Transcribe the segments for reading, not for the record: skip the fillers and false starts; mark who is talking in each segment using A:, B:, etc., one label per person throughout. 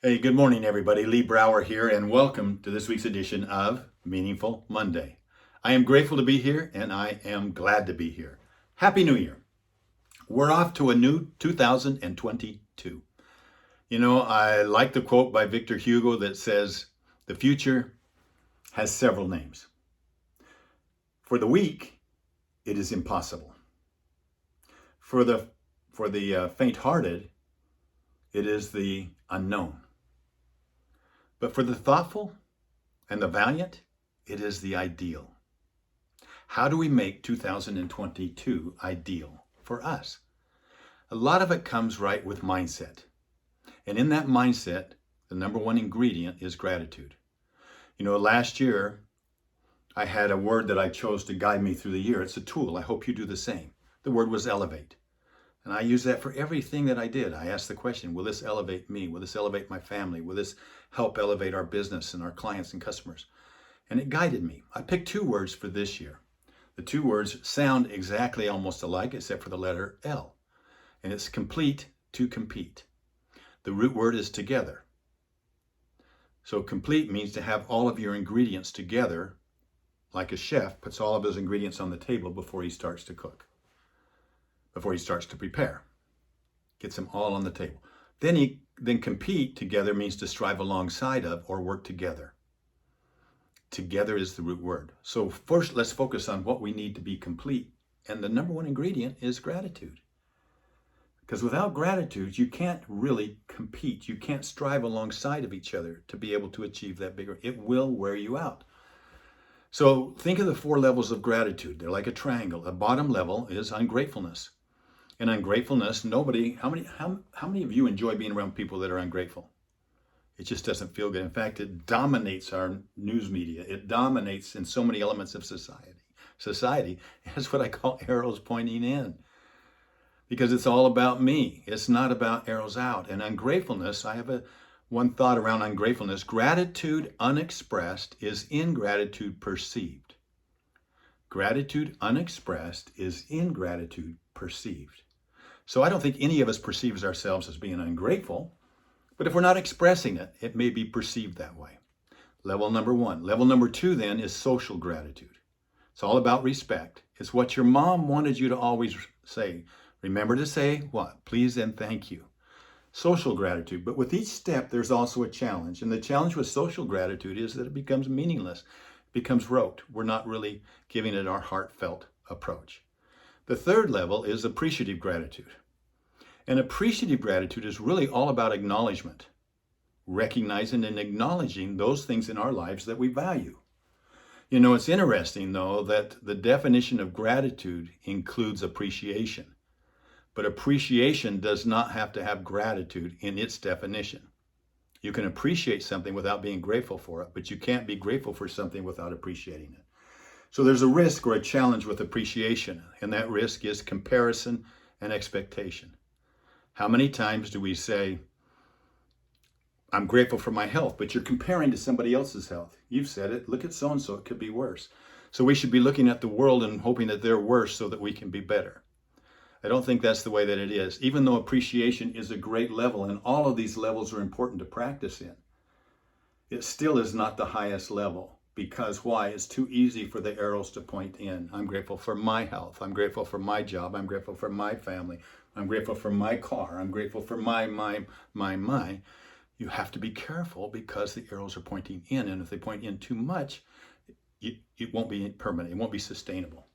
A: Hey, good morning, everybody. Lee Brower here, and welcome to this week's edition of Meaningful Monday. I am grateful to be here, and I am glad to be here. Happy New Year. We're off to a new 2022. You know, I like the quote by Victor Hugo that says, "The future has several names. For the weak, it is impossible. For the faint-hearted, it is the unknown. But for the thoughtful and the valiant, it is the ideal." How do we make 2022 ideal for us? A lot of it comes right with mindset. And in that mindset, the number one ingredient is gratitude. You know, last year, I had a word that I chose to guide me through the year. It's a tool. I hope you do the same. The word was elevate. And I use that for everything that I did. I asked the question, will this elevate me? Will this elevate my family? Will this help elevate our business and our clients and customers? And it guided me. I picked two words for this year. The two words sound exactly almost alike except for the letter L. And it's complete to compete. The root word is together. So complete means to have all of your ingredients together, like a chef puts all of his ingredients on the table before he starts to cook, before he starts to prepare. Gets them all on the table. Then compete together means to strive alongside of or work together. Together is the root word. So first, let's focus on what we need to be complete. And the number one ingredient is gratitude. Because without gratitude, you can't really compete. You can't strive alongside of each other to be able to achieve that bigger. It will wear you out. So think of the four levels of gratitude. They're like a triangle. A bottom level is ungratefulness. And ungratefulness, how many of you enjoy being around people that are ungrateful? It just doesn't feel good. In fact, it dominates our news media. It dominates in so many elements of society. Society is what I call arrows pointing in, because it's all about me. It's not about arrows out. And ungratefulness, I have one thought around ungratefulness. Gratitude unexpressed is ingratitude perceived. Gratitude unexpressed is ingratitude perceived. So I don't think any of us perceives ourselves as being ungrateful. But if we're not expressing it, it may be perceived that way. Level number one. Level number two then is social gratitude. It's all about respect. It's what your mom wanted you to always say. Remember to say what? Please and thank you. Social gratitude. But with each step, there's also a challenge. And the challenge with social gratitude is that it becomes meaningless. It becomes rote. We're not really giving it our heartfelt approach. The third level is appreciative gratitude. And appreciative gratitude is really all about acknowledgement, recognizing and acknowledging those things in our lives that we value. You know, it's interesting, though, that the definition of gratitude includes appreciation. But appreciation does not have to have gratitude in its definition. You can appreciate something without being grateful for it, but you can't be grateful for something without appreciating it. So there's a risk or a challenge with appreciation, and that risk is comparison and expectation. How many times do we say, I'm grateful for my health, but you're comparing to somebody else's health? You've said it. Look at so-and-so. It could be worse. So we should be looking at the world and hoping that they're worse so that we can be better. I don't think that's the way that it is. Even though appreciation is a great level, and all of these levels are important to practice in, it still is not the highest level. Because why? It's too easy for the arrows to point in. I'm grateful for my health. I'm grateful for my job. I'm grateful for my family. I'm grateful for my car. I'm grateful for my. You have to be careful because the arrows are pointing in. And if they point in too much, it won't be permanent. It won't be sustainable.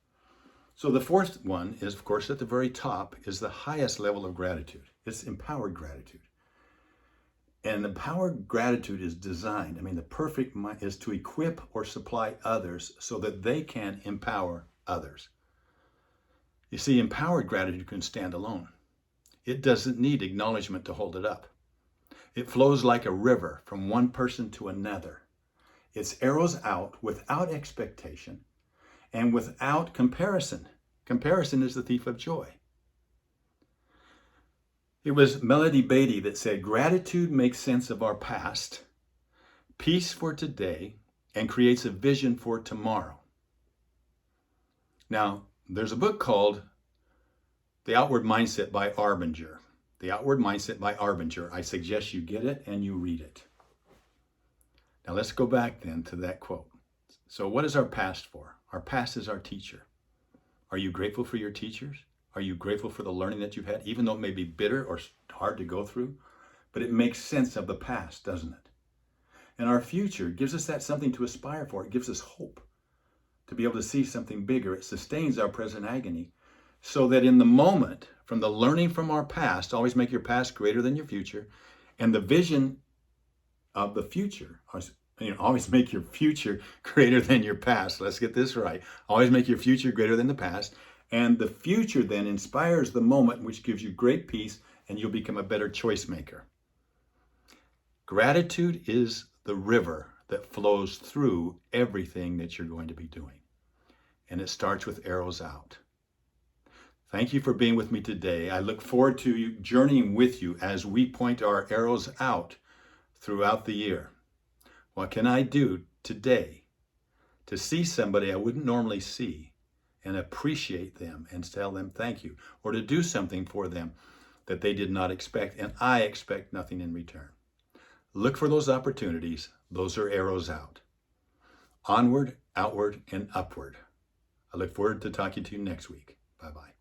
A: So the fourth one is, of course, at the very top is the highest level of gratitude. It's empowered gratitude. And empowered gratitude is designed, the perfect mind is to equip or supply others so that they can empower others. You see, empowered gratitude can stand alone. It doesn't need acknowledgement to hold it up. It flows like a river from one person to another. It's arrows out without expectation and without comparison. Comparison is the thief of joy. It was Melody Beattie that said, gratitude makes sense of our past, peace for today, and creates a vision for tomorrow. Now, there's a book called The Outward Mindset by Arbinger. The Outward Mindset by Arbinger. I suggest you get it and you read it. Now let's go back then to that quote. So what is our past for? Our past is our teacher. Are you grateful for your teachers? Are you grateful for the learning that you've had, even though it may be bitter or hard to go through? But it makes sense of the past, doesn't it? And our future gives us that something to aspire for. It gives us hope to be able to see something bigger. It sustains our present agony so that in the moment, from the learning from our past, always make your past greater than your future, and the vision of the future, always make your future greater than your past. Let's get this right. Always make your future greater than the past. And the future then inspires the moment, which gives you great peace, and you'll become a better choice maker. Gratitude is the river that flows through everything that you're going to be doing. And it starts with arrows out. Thank you for being with me today. I look forward to journeying with you as we point our arrows out throughout the year. What can I do today to see somebody I wouldn't normally see and appreciate them and tell them thank you, or to do something for them that they did not expect and I expect nothing in return? Look for those opportunities. Those are arrows out. Onward, outward, and upward. I look forward to talking to you next week. Bye-bye.